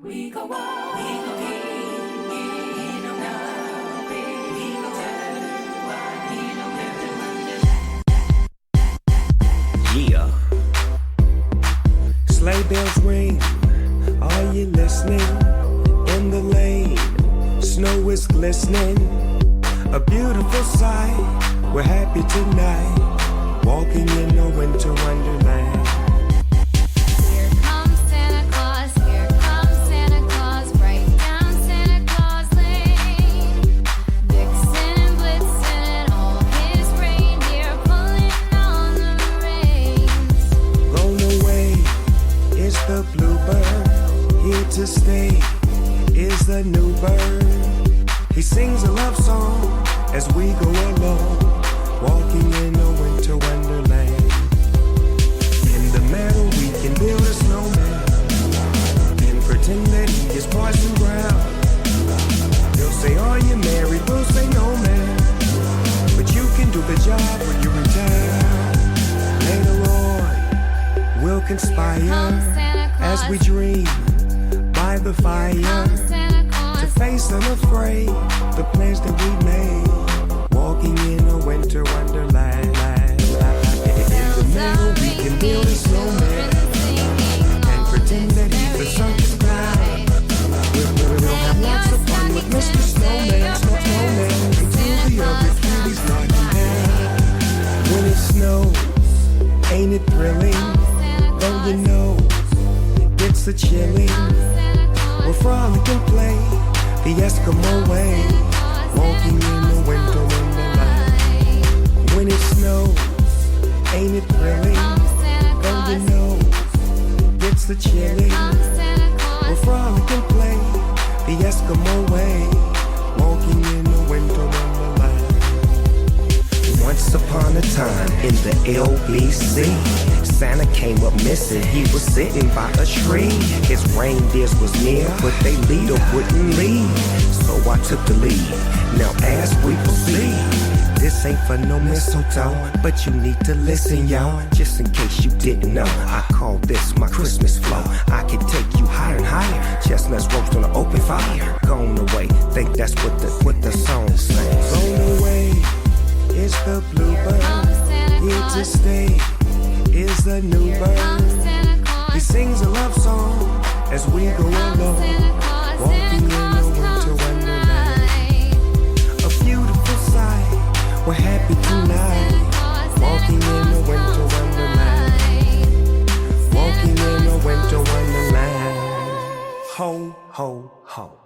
We go walk, we go get in on our bed. We go turn wide, we go Wonderland. Yeah. Sleigh bells ring, are you listening? In the lane, snow is glistening. A beautiful sight, we're happy tonight. Walking in a winter wonderland. Here comes Santa Claus, here comes Santa Claus, right down Santa Claus Lane. Vixen and Blitzen and all his reindeer pulling on the reins. Blown away is the bluebird, here to stay is the new bird. He sings a love song as we go along, walking in a winter wonderland. In the meadow we can build a snowman and pretend that he is Parson Brown. They'll say, are you married? We'll say, no man, but you can do the job when you retire. Later on we'll conspire as we dream by the fire to face unafraid the plans that we made, walking in a winter wonderland. In the middle we can build a snowman and pretend that he's the circus clown. We'll have lots of fun with Mr. Snowman, until the other cuties knock him down. When it snows, ain't it thrilling? Though you know it's a chilling. We'll frolic and play the Eskimo way, walking in the winter wonderland. When it snows, ain't it thrilling? Though you know it's a chilling. We'll frolic and play the Eskimo way, walking in the winter wonderland. Once upon a time in the LBC, Santa came up missing, he was sitting by a tree. His reindeers was near, but they leader wouldn't leave. So I took the lead, now as we proceed. This ain't for no mistletoe, but you need to listen, y'all. Just in case you didn't know, I call this my Christmas flow. I can take you higher and higher, chestnuts roast on an open fire. Gone away, think that's what the song says. Gone away is the bluebird, here to stay is the new bird. He sings a love song as we go along, walking in a winter wonderland. A beautiful sight, we're happy tonight, walking in a winter wonderland. Walking in a winter wonderland. Ho, ho, ho.